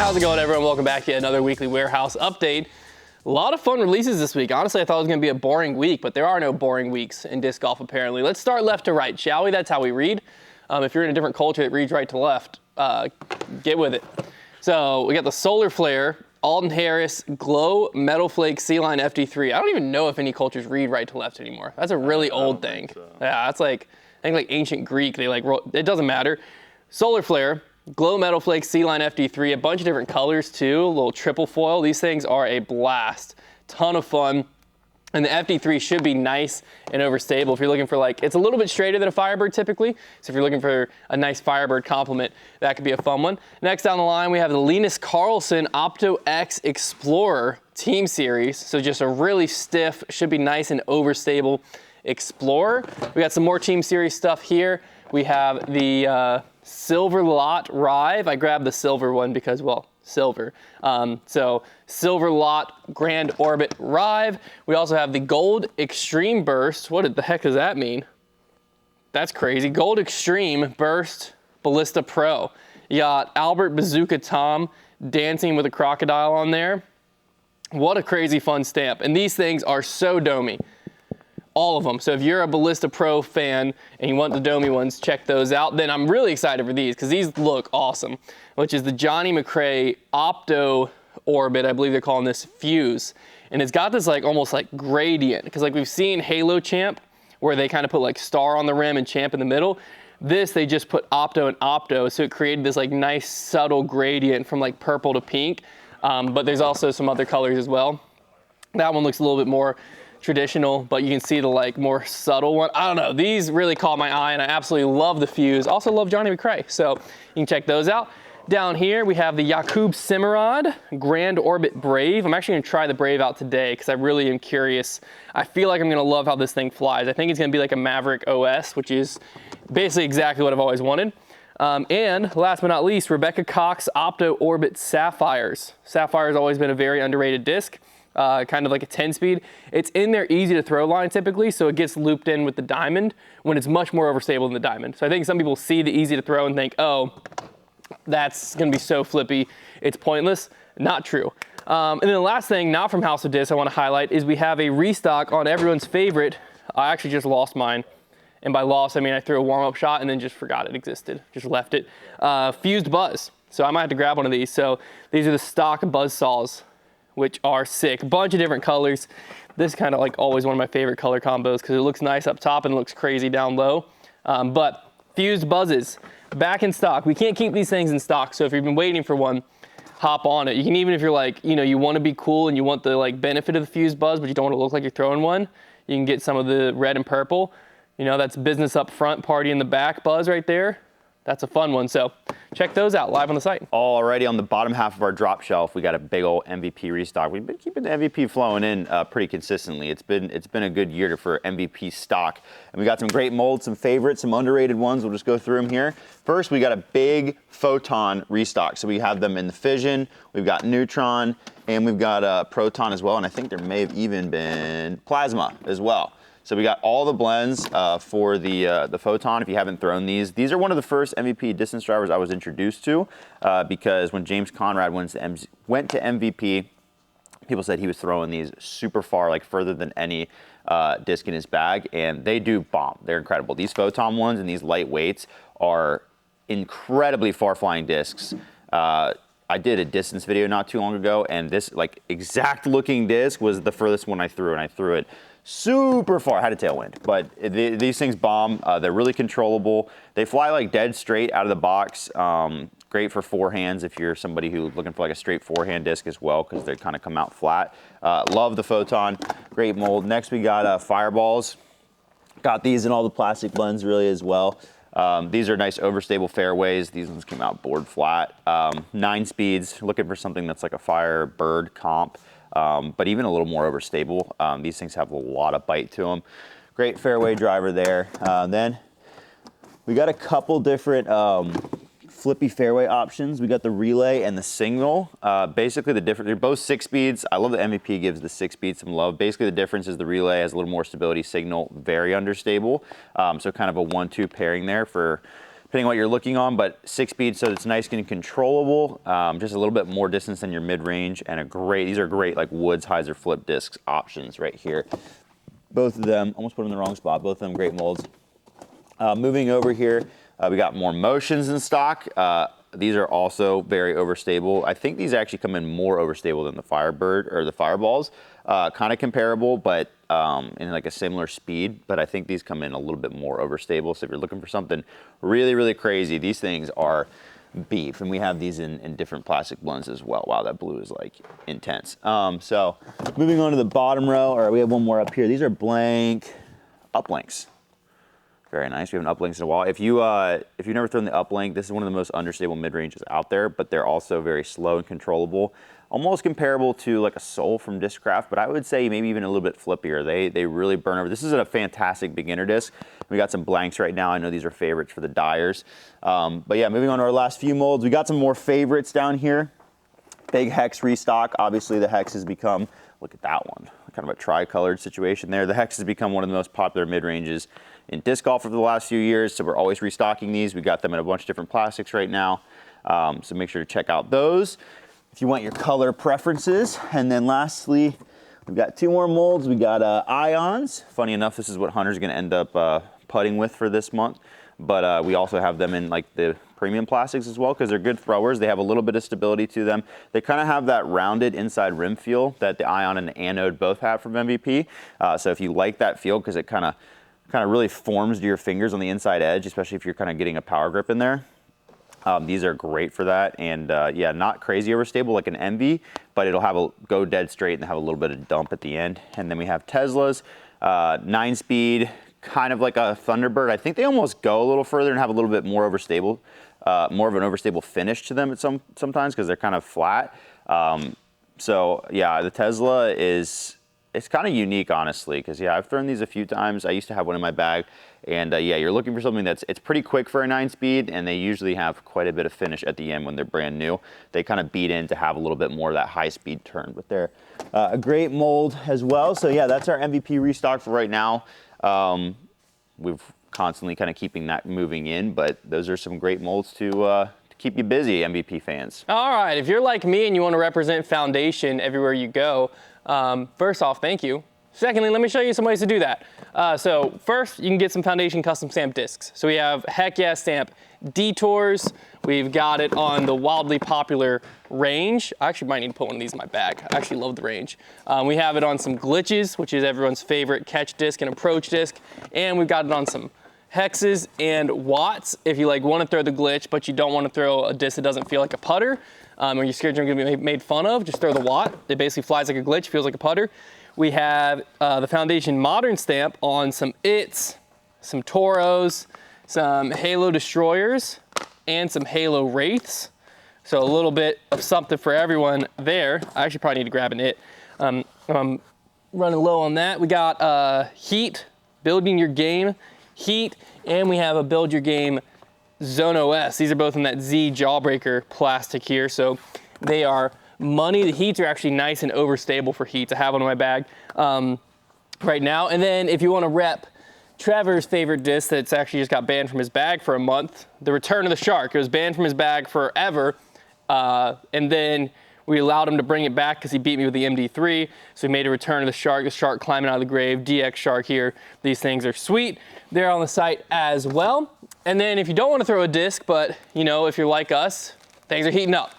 How's it going, everyone? Welcome back to another weekly warehouse update. A lot of fun releases this week. Honestly, I thought it was going to be a boring week, but there are no boring weeks in disc golf, apparently. Let's start left to right, shall we? That's how we read. If you're in a different culture that reads right to left, get with it. So we got the Solar Flare, Alden Harris, Glow Metal Flake C-Line FD3. I don't even know if any cultures read right to left anymore. That's a really old thing. So. Yeah, that's like, I think like ancient Greek. They like wrote, it doesn't matter. Solar Flare, Glow Metal Flake C-Line FD3, a bunch of different colors too, a little triple foil. These things are a blast, ton of fun. And the FD3 should be nice and overstable if you're looking for like, it's a little bit straighter than a Firebird typically. So if you're looking for a nice Firebird complement, that could be a fun one. Next down the line, we have the Linus Carlson Opto X Explorer Team Series. So just a really stiff, should be nice and overstable Explorer. We got some more Team Series stuff here. We have the Silver Lot Rive. I grabbed the silver one because, well, silver. So Silver Lot Grand Orbit Rive. We also have the Gold Extreme Burst. What the heck does that mean? That's crazy. Gold Extreme Burst Ballista Pro. You got Albert Bazooka Tom dancing with a crocodile on there. What a crazy fun stamp. And these things are so domey. All of them. So if you're a Ballista Pro fan and you want the domey ones, check those out. Then I'm really excited for these because these look awesome, which is the Johnny McRae Opto Orbit. I believe they're calling this Fuse. And it's got this like almost like gradient because like we've seen Halo Champ where they kind of put like star on the rim and Champ in the middle. This, they just put Opto and Opto. So it created this like nice subtle gradient from like purple to pink. But there's also some other colors as well. That one looks a little bit more traditional, but you can see the like more subtle one. I don't know, these really caught my eye and I absolutely love the Fuse. Also love Johnny McRae, so you can check those out. Down here we have the Jakub Cimarrad Grand Orbit Brave. I'm actually gonna try the Brave out today because I really am curious. I feel like I'm gonna love how this thing flies. I think it's gonna be like a Maverick OS, which is basically exactly what I've always wanted. And last but not least, Rebecca Cox Opto Orbit Sapphires. Sapphire's always been a very underrated disc. Kind of like a 10-speed. It's in their easy to throw line typically, so it gets looped in with the diamond when it's much more overstable than the diamond. So I think some people see the easy to throw and think, oh, that's gonna be so flippy, it's pointless. Not true. And then the last thing, not from House of Disc, I wanna highlight is we have a restock on everyone's favorite. I actually just lost mine. And by lost, I mean I threw a warm-up shot and then just forgot it existed, just left it. Fused Buzzz. So I might have to grab one of these. So these are the stock Buzz saws, which are sick. A bunch of different colors. This is kind of like always one of my favorite color combos because it looks nice up top and looks crazy down low. But Fused Buzzes, back in stock. We can't keep these things in stock, so if you've been waiting for one, hop on it. You can, even if you're like, you know, you want to be cool and you want the like benefit of the Fused Buzzz, but you don't want to look like you're throwing one, you can get some of the red and purple. You know, that's business up front, party in the back Buzz right there. That's a fun one, so check those out live on the site. Already on the bottom half of our drop shelf, we got a big old MVP restock. We've been keeping the MVP flowing in pretty consistently. It's been a good year for MVP stock. And we got some great molds, some favorites, some underrated ones. We'll just go through them here. First, we got a big Photon restock. So we have them in the Fission, we've got Neutron, and we've got Proton as well. And I think there may have even been Plasma as well. So we got all the blends for the Photon. If you haven't thrown these are one of the first MVP distance drivers I was introduced to because when James Conrad went to MVP, people said he was throwing these super far, like further than any disc in his bag, and they do bomb. They're incredible. These Photon ones and these lightweights are incredibly far-flying discs. I did a distance video not too long ago, and this like exact looking disc was the furthest one I threw, and I threw it super far. I had a tailwind, but these things bomb. They're really controllable. They fly like dead straight out of the box. Great for forehands if you're somebody who's looking for like a straight forehand disc as well, because they kind of come out flat. Love the Photon. Great mold. Next we got Fireballs. Got these in all the plastic blends really as well. These are nice overstable fairways. These ones came out board flat. 9 speeds. Looking for something that's like a Firebird comp. But even a little more overstable. These things have a lot of bite to them. Great fairway driver there. Then we got a couple different flippy fairway options. We got the Relay and the Signal. Basically the difference, they're both 6 speeds. I love the MVP gives the 6 speeds some love. Basically the difference is the Relay has a little more stability, Signal very understable. So kind of a 1-2 pairing there for depending on what you're looking on, but 6-speed, so it's nice and controllable. Just a little bit more distance than your mid-range, and these are great like Woods hyzer flip discs options right here. Both of them, almost put them in the wrong spot, both of them great molds. Moving over here, we got more motions in stock. These are also very overstable. I think these actually come in more overstable than the Firebird or the Fireballs. Kind of comparable, but in like a similar speed. But I think these come in a little bit more overstable. So if you're looking for something really, really crazy, these things are beef. And we have these in different plastic blends as well. Wow, that blue is like intense. So moving on to the bottom row, or we have one more up here. These are blank uplinks. Very nice. We have an uplink in the wall. If you've never thrown the uplink, this is one of the most understable mid-ranges out there, but they're also very slow and controllable. Almost comparable to like a Soul from Discraft, but I would say maybe even a little bit flippier. They really burn over. This is a fantastic beginner disc. We got some blanks right now. I know these are favorites for the dyers. But yeah, moving on to our last few molds. We got some more favorites down here. Big Hex restock. Obviously the Hex has become, look at that one, kind of a tri-colored situation there. The Hex has become one of the most popular mid-ranges in disc golf over the last few years, so we're always restocking these. We got them in a bunch of different plastics right now, so make sure to check out those if you want your color preferences. And then lastly, we've got 2 more molds. We got Ions. Funny enough, this is what Hunter's gonna end up putting with for this month, but we also have them in like the premium plastics as well because they're good throwers. They have a little bit of stability to them. They kind of have that rounded inside rim feel that the Ion and the Anode both have from MVP. So if you like that feel, because it kind of really forms to your fingers on the inside edge, especially if you're kind of getting a power grip in there. These are great for that, and yeah, not crazy overstable like an Envy, but it'll go dead straight and have a little bit of dump at the end. And then we have Tesla's 9-speed, kind of like a Thunderbird. I think they almost go a little further and have a little bit more overstable, more of an overstable finish to them sometimes because they're kind of flat. So yeah, the Tesla it's kind of unique, honestly, because yeah, I've thrown these a few times. I used to have one in my bag, and yeah, you're looking for something it's pretty quick for a 9-speed, and they usually have quite a bit of finish at the end when they're brand new. They kind of beat in to have a little bit more of that high-speed turn, but they're a great mold as well. So yeah, that's our MVP restock for right now. We've constantly kind of keeping that moving in, but those are some great molds to keep you busy, MVP fans. All right, if you're like me and you want to represent Foundation everywhere you go, first off, thank you. Secondly, let me show you some ways to do that. So first, you can get some Foundation custom stamp discs. So we have Heck Yeah Stamp Detours. We've got it on the wildly popular Range. I actually might need to put one of these in my bag. I actually love the Range. We have it on some Glitches, which is everyone's favorite catch disc and approach disc. And we've got it on some Hexes and Watts if you want to throw the glitch, but you don't want to throw a disc that doesn't feel like a putter, or you're scared you're going to be made fun of, just throw the Watt. It basically flies like a glitch, feels like a putter. We have the Foundation Modern stamp on some It's, some Toros, some Halo Destroyers, and some Halo Wraiths. So a little bit of something for everyone there. I actually probably need to grab an It. I'm running low on that. We got Heat, Building Your Game Heat, and we have a Build Your Game Zone OS. These are both in that Z Jawbreaker plastic here, so they are money. The Heats are actually nice and overstable for Heats. I have one in my bag right now. And then if you want to rep Trevor's favorite disc that's actually just got banned from his bag for a month, the Return of the Shark. It was banned from his bag forever, and then we allowed him to bring it back because he beat me with the MD3. So we made a Return of the Shark climbing out of the grave, DX Shark here. These things are sweet. They're on the site as well. And then if you don't want to throw a disc, but if you're like us, things are heating up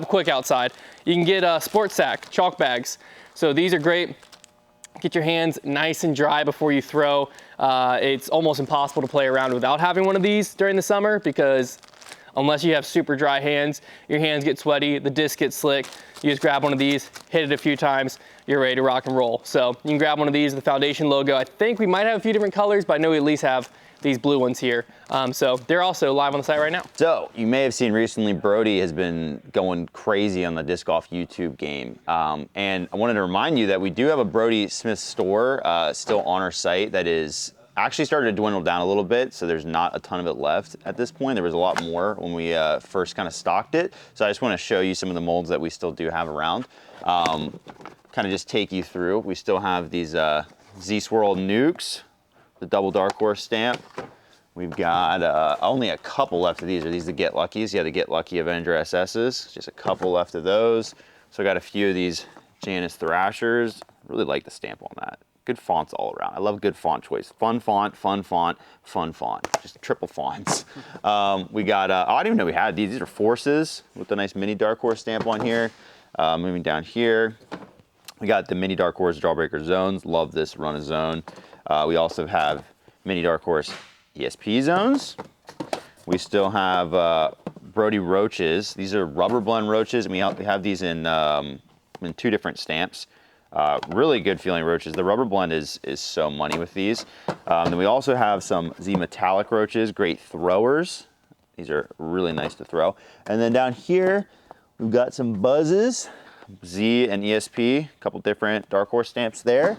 quick outside. You can get Sport Sack chalk bags. So these are great. Get your hands nice and dry before you throw. It's almost impossible to play around without having one of these during the summer because unless you have super dry hands, your hands get sweaty, the disc gets slick. You just grab one of these, hit it a few times, you're ready to rock and roll. So you can grab one of these, the Foundation logo. I think we might have a few different colors, but I know we at least have these blue ones here. So they're also live on the site right now. So you may have seen recently, Brody has been going crazy on the disc golf YouTube game. And I wanted to remind you that we do have a Brody Smith store still on our site that is actually started to dwindle down a little bit, so there's not a ton of it left at this point. There was a lot more when we first kind of stocked it. So I just want to show you some of the molds that we still do have around. Kind of just take you through. We still have these Z-Swirl Nukes, the double Dark Horse stamp. We've got only a couple left of these. Are these the Get Luckies? Yeah, the Get Lucky Avenger SS's. Just a couple left of those. So I got a few of these Janus Thrashers. Really like the stamp on that. Good fonts all around. I love good font choice. Fun font, fun font, fun font. Just triple fonts. We got, I didn't even know we had these. These are Forces with the nice mini Dark Horse stamp on here. Moving down here, we got the mini Dark Horse Jawbreaker Zones. Love this run of zone. We also have mini Dark Horse ESP zones. We still have Brody Roaches. These are rubber blend roaches, and we have these in 2 different stamps. Really good feeling roaches. The rubber blend is so money with these. Then we also have some Z Metallic roaches, great throwers. These are really nice to throw. And then down here, we've got some Buzzes, Z and ESP, a couple different Dark Horse stamps there.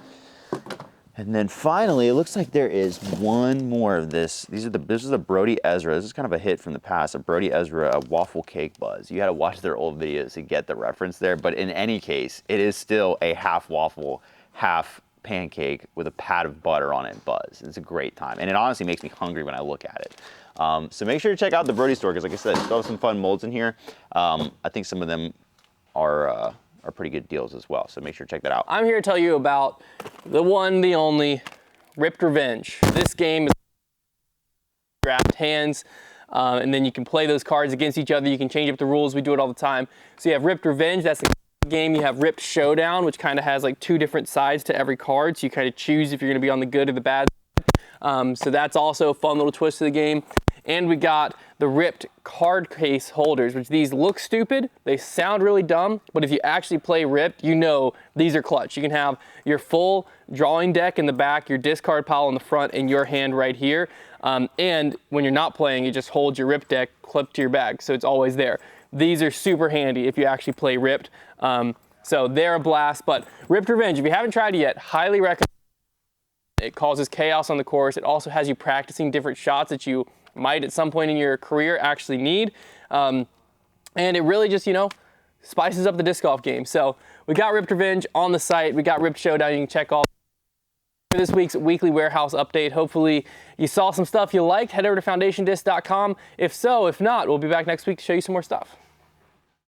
And then finally, it looks like there is one more of this. This is the Brody Ezra. This is kind of a hit from the past, a Brody Ezra, a waffle cake Buzz. You had to watch their old videos to get the reference there, but in any case, it is still a half waffle, half pancake with a pat of butter on it Buzz. It's a great time, and it honestly makes me hungry when I look at it. So make sure to check out the Brody store, because like I said, still have some fun molds in here. I think some of them are pretty good deals as well, so make sure to check that out. I'm here to tell you about the one, the only, Ripped Revenge. This game is draft hands, and then you can play those cards against each other. You can change up the rules. We do it all the time. So you have Ripped Revenge, that's the game. You have Ripped Showdown, which kind of has like 2 different sides to every card, so you kind of choose if you're going to be on the good or the bad side. So that's also a fun little twist to the game. And we got the Ripped card case holders, which these look stupid, they sound really dumb, but if you actually play Ripped, you know these are clutch. You can have your full drawing deck in the back, your discard pile in the front, and your hand right here. And when you're not playing, you just hold your Ripped deck clipped to your bag, so it's always there. These are super handy if you actually play Ripped. So they're a blast, but Ripped Revenge, if you haven't tried it yet, highly recommend. It causes chaos on the course. It also has you practicing different shots that you might at some point in your career actually need. And it really just, spices up the disc golf game. So we got Ripped Revenge on the site. We got Ripped Showdown. You can check all for this week's weekly warehouse update. Hopefully you saw some stuff you liked. Head over to foundationdisc.com. If so, if not, we'll be back next week to show you some more stuff.